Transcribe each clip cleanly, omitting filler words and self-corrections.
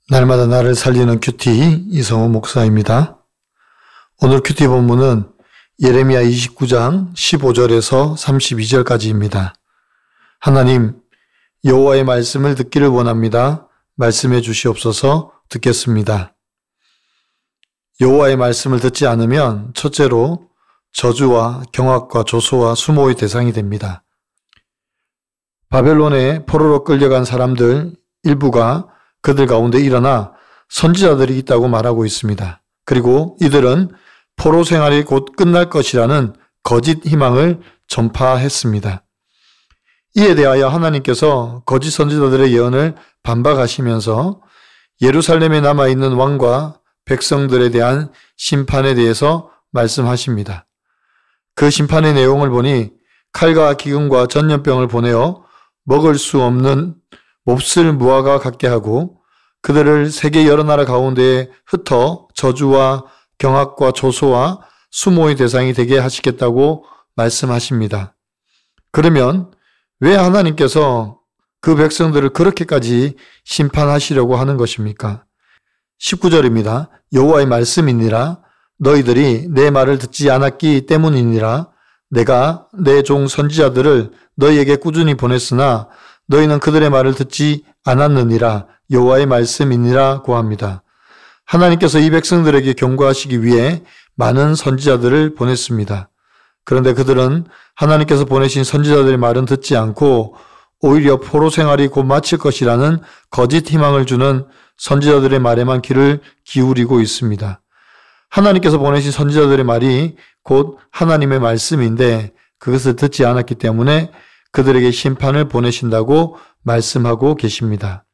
날마다 나를 살리는 큐티 이성호 목사입니다. 오늘 큐티 본문은 예레미야 29장 15절에서 32절까지입니다. 하나님, 여호와의 말씀을 듣기를 원합니다. 말씀해 주시옵소서. 듣겠습니다. 여호와의 말씀을 듣지 않으면 첫째로 저주와 경악과 조소와 수모의 대상이 됩니다. 바벨론에 포로로 끌려간 사람들 일부가 그들 가운데 일어나 선지자들이 있다고 말하고 있습니다. 그리고 이들은 포로 생활이 곧 끝날 것이라는 거짓 희망을 전파했습니다. 이에 대하여 하나님께서 거짓 선지자들의 예언을 반박하시면서 예루살렘에 남아있는 왕과 백성들에 대한 심판에 대해서 말씀하십니다. 그 심판의 내용을 보니 칼과 기근과 전염병을 보내어 먹을 수 없는 몹쓸 무화과 같게 하고 그들을 세계 여러 나라 가운데에 흩어 저주와 경악과 조소와 수모의 대상이 되게 하시겠다고 말씀하십니다. 그러면 왜 하나님께서 그 백성들을 그렇게까지 심판하시려고 하는 것입니까? 19절입니다. 여호와의 말씀이니라 너희들이 내 말을 듣지 않았기 때문이니라 내가 내 종 선지자들을 너희에게 꾸준히 보냈으나 너희는 그들의 말을 듣지 않았느니라 여호와의 말씀이니라 고합니다. 하나님께서 이 백성들에게 경고하시기 위해 많은 선지자들을 보냈습니다. 그런데 그들은 하나님께서 보내신 선지자들의 말은 듣지 않고 오히려 포로 생활이 곧 마칠 것이라는 거짓 희망을 주는 선지자들의 말에만 귀를 기울이고 있습니다. 하나님께서 보내신 선지자들의 말이 곧 하나님의 말씀인데 그것을 듣지 않았기 때문에 그들에게 심판을 보내신다고 말씀하고 계십니다.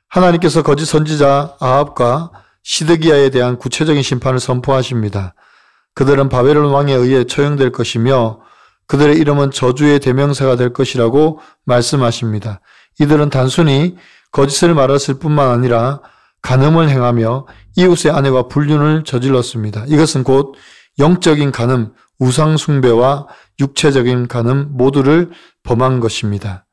하나님께서 거짓 선지자 아합과 시드기야에 대한 구체적인 심판을 선포하십니다. 그들은 바벨론 왕에 의해 처형될 것이며 그들의 이름은 저주의 대명사가 될 것이라고 말씀하십니다. 이들은 단순히 거짓을 말했을 뿐만 아니라 간음을 행하며 이웃의 아내와 불륜을 저질렀습니다. 이것은 곧 영적인 간음, 우상 숭배와 육체적인 간음 모두를 범한 것입니다.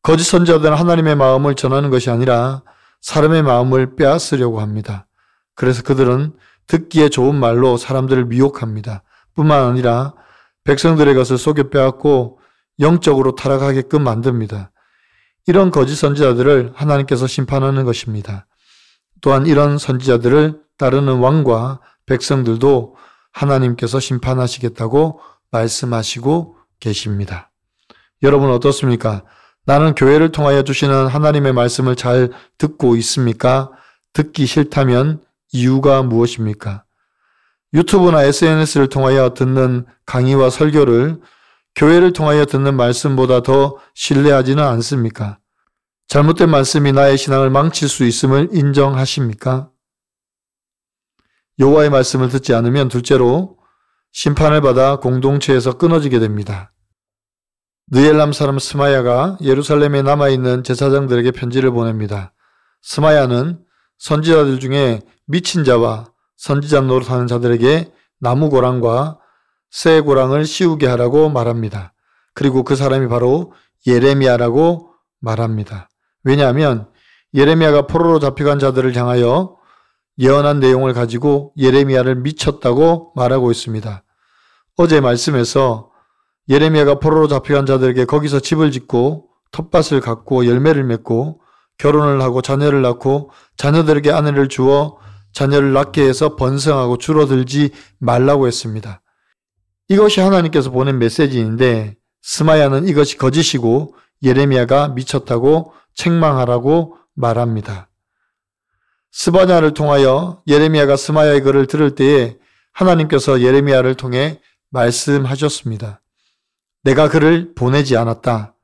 거짓 선지자들은 하나님의 마음을 전하는 것이 아니라 사람의 마음을 빼앗으려고 합니다. 그래서 그들은 듣기에 좋은 말로 사람들을 미혹합니다. 뿐만 아니라 백성들의 것을 속여 빼앗고 영적으로 타락하게끔 만듭니다. 이런 거짓 선지자들을 하나님께서 심판하는 것입니다. 또한 이런 선지자들을 따르는 왕과 백성들도 하나님께서 심판하시겠다고 말씀하시고 계십니다. 여러분 어떻습니까? 나는 교회를 통하여 주시는 하나님의 말씀을 잘 듣고 있습니까? 듣기 싫다면 이유가 무엇입니까? 유튜브나 SNS를 통하여 듣는 강의와 설교를 교회를 통하여 듣는 말씀보다 더 신뢰하지는 않습니까? 잘못된 말씀이 나의 신앙을 망칠 수 있음을 인정하십니까? 여호와의 말씀을 듣지 않으면 둘째로 심판을 받아 공동체에서 끊어지게 됩니다. 느엘람 사람 스마야가 예루살렘에 남아있는 제사장들에게 편지를 보냅니다. 스마야는 선지자들 중에 미친 자와 선지자 노릇하는 자들에게 나무 고랑과 새 고랑을 씌우게 하라고 말합니다. 그리고 그 사람이 바로 예레미야라고 말합니다. 왜냐하면 예레미야가 포로로 잡혀간 자들을 향하여 예언한 내용을 가지고 예레미야를 미쳤다고 말하고 있습니다. 어제 말씀에서 예레미야가 포로로 잡혀간 자들에게 거기서 집을 짓고 텃밭을 갖고 열매를 맺고 결혼을 하고 자녀를 낳고 자녀들에게 아내를 주어 자녀를 낳게 해서 번성하고 줄어들지 말라고 했습니다. 이것이 하나님께서 보낸 메시지인데 스마야는 이것이 거짓이고 예레미야가 미쳤다고 책망하라고 말합니다. 스바냐를 통하여 예레미야가 스마야의 글을 들을 때에 하나님께서 예레미야를 통해 말씀하셨습니다. 내가 그를 보내지 않았다.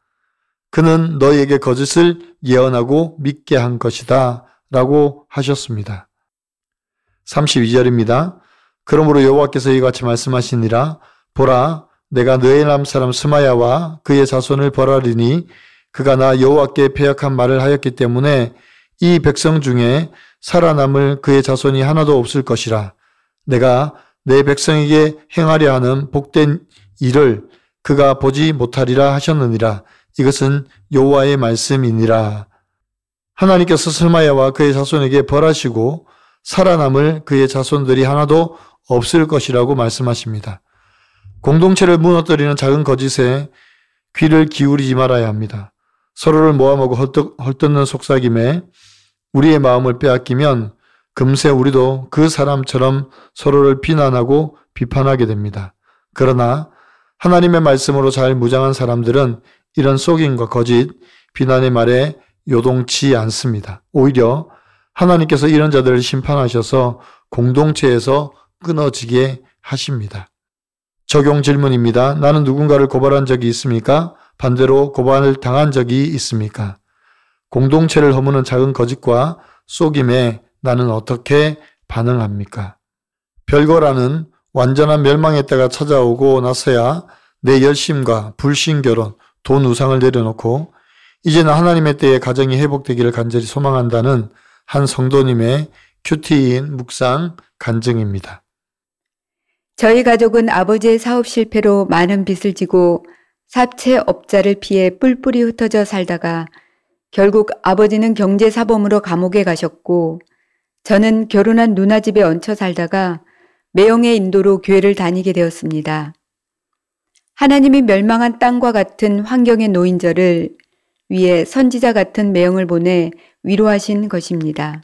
그는 너희에게 거짓을 예언하고 믿게 한 것이다. 라고 하셨습니다. 32절입니다. 그러므로 여호와께서 이같이 말씀하시니라. 보라, 내가 느헤람 사람 스마야와 그의 자손을 벌하리니 그가 나 여호와께 패역한 말을 하였기 때문에 이 백성 중에 살아남을 그의 자손이 하나도 없을 것이라. 내가 내 백성에게 행하려 하는 복된 일을 그가 보지 못하리라 하셨느니라. 이것은 여호와의 말씀이니라. 하나님께서 스마야와 그의 자손에게 벌하시고 살아남을 그의 자손들이 하나도 없을 것이라고 말씀하십니다. 공동체를 무너뜨리는 작은 거짓에 귀를 기울이지 말아야 합니다. 서로를 모함하고 헐뜯는 속삭임에 우리의 마음을 빼앗기면 금세 우리도 그 사람처럼 서로를 비난하고 비판하게 됩니다. 그러나 하나님의 말씀으로 잘 무장한 사람들은 이런 속임과 거짓, 비난의 말에 요동치 않습니다. 오히려 하나님께서 이런 자들을 심판하셔서 공동체에서 끊어지게 하십니다. 적용 질문입니다. 나는 누군가를 고발한 적이 있습니까? 반대로 고발을 당한 적이 있습니까? 공동체를 허무는 작은 거짓과 속임에 나는 어떻게 반응합니까? 별거라는 완전한 멸망의 때가 찾아오고 나서야 내 열심과 불신결혼, 돈 우상을 내려놓고 이제는 하나님의 때에 가정이 회복되기를 간절히 소망한다는 한 성도님의 큐티인 묵상 간증입니다. 저희 가족은 아버지의 사업 실패로 많은 빚을 지고 사채업자를 피해 뿔뿔이 흩어져 살다가 결국 아버지는 경제사범으로 감옥에 가셨고 저는 결혼한 누나 집에 얹혀 살다가 매형의 인도로 교회를 다니게 되었습니다. 하나님이 멸망한 땅과 같은 환경에 놓인 저를 위해 선지자 같은 매형을 보내 위로하신 것입니다.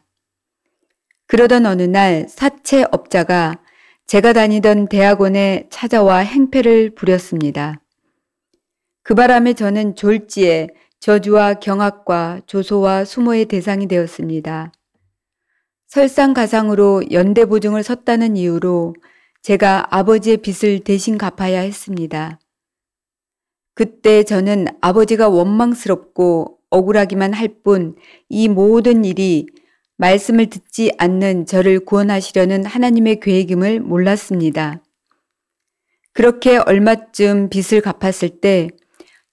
그러던 어느 날 사채업자가 제가 다니던 대학원에 찾아와 행패를 부렸습니다. 그 바람에 저는 졸지에 저주와 경악과 조소와 수모의 대상이 되었습니다. 설상가상으로 연대보증을 섰다는 이유로 제가 아버지의 빚을 대신 갚아야 했습니다. 그때 저는 아버지가 원망스럽고 억울하기만 할 뿐 이 모든 일이 말씀을 듣지 않는 저를 구원하시려는 하나님의 계획임을 몰랐습니다. 그렇게 얼마쯤 빚을 갚았을 때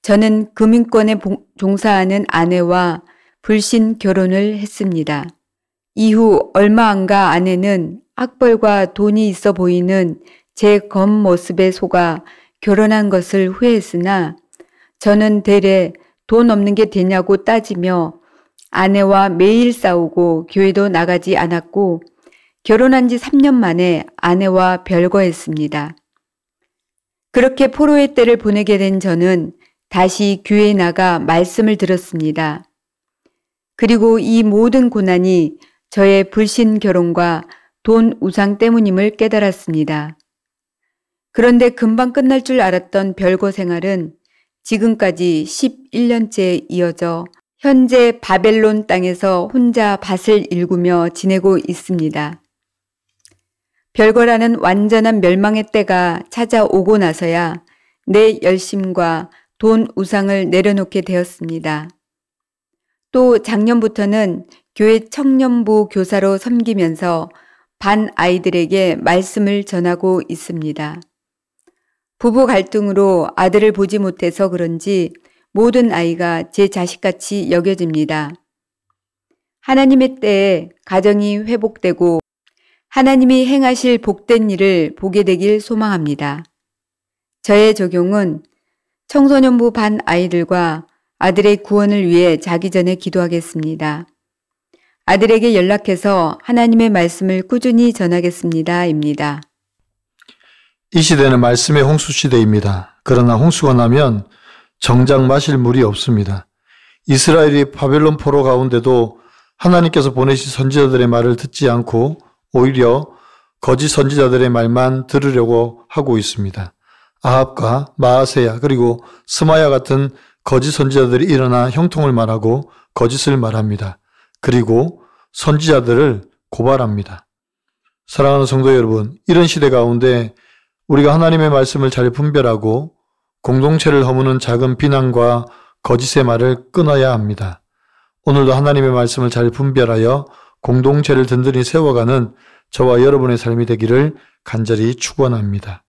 저는 금융권에 종사하는 아내와 불신 결혼을 했습니다. 이후 얼마 안 가 아내는 학벌과 돈이 있어 보이는 제 겉모습에 속아 결혼한 것을 후회했으나 저는 되레 돈 없는 게 되냐고 따지며 아내와 매일 싸우고 교회도 나가지 않았고 결혼한 지 3년 만에 아내와 별거했습니다. 그렇게 포로의 때를 보내게 된 저는 다시 교회에 나가 말씀을 들었습니다. 그리고 이 모든 고난이 저의 불신 결혼과 돈 우상 때문임을 깨달았습니다. 그런데 금방 끝날 줄 알았던 별거 생활은 지금까지 11년째 이어져 현재 바벨론 땅에서 혼자 밭을 일구며 지내고 있습니다. 별거라는 완전한 멸망의 때가 찾아오고 나서야 내 열심과 돈 우상을 내려놓게 되었습니다. 또 작년부터는 교회 청년부 교사로 섬기면서 반 아이들에게 말씀을 전하고 있습니다. 부부 갈등으로 아들을 보지 못해서 그런지 모든 아이가 제 자식같이 여겨집니다. 하나님의 때에 가정이 회복되고 하나님이 행하실 복된 일을 보게 되길 소망합니다. 저의 적용은 청소년부 반 아이들과 아들의 구원을 위해 자기 전에 기도하겠습니다. 아들에게 연락해서 하나님의 말씀을 꾸준히 전하겠습니다. 입니다. 이 시대는 말씀의 홍수 시대입니다. 그러나 홍수가 나면 정작 마실 물이 없습니다. 이스라엘이 바벨론 포로 가운데도 하나님께서 보내신 선지자들의 말을 듣지 않고 오히려 거짓 선지자들의 말만 들으려고 하고 있습니다. 아합과 마아세야 그리고 스마야 같은 거짓 선지자들이 일어나 형통을 말하고 거짓을 말합니다. 그리고 선지자들을 고발합니다. 사랑하는 성도 여러분, 이런 시대 가운데 우리가 하나님의 말씀을 잘 분별하고 공동체를 허무는 작은 비난과 거짓의 말을 끊어야 합니다. 오늘도 하나님의 말씀을 잘 분별하여 공동체를 든든히 세워가는 저와 여러분의 삶이 되기를 간절히 축원합니다.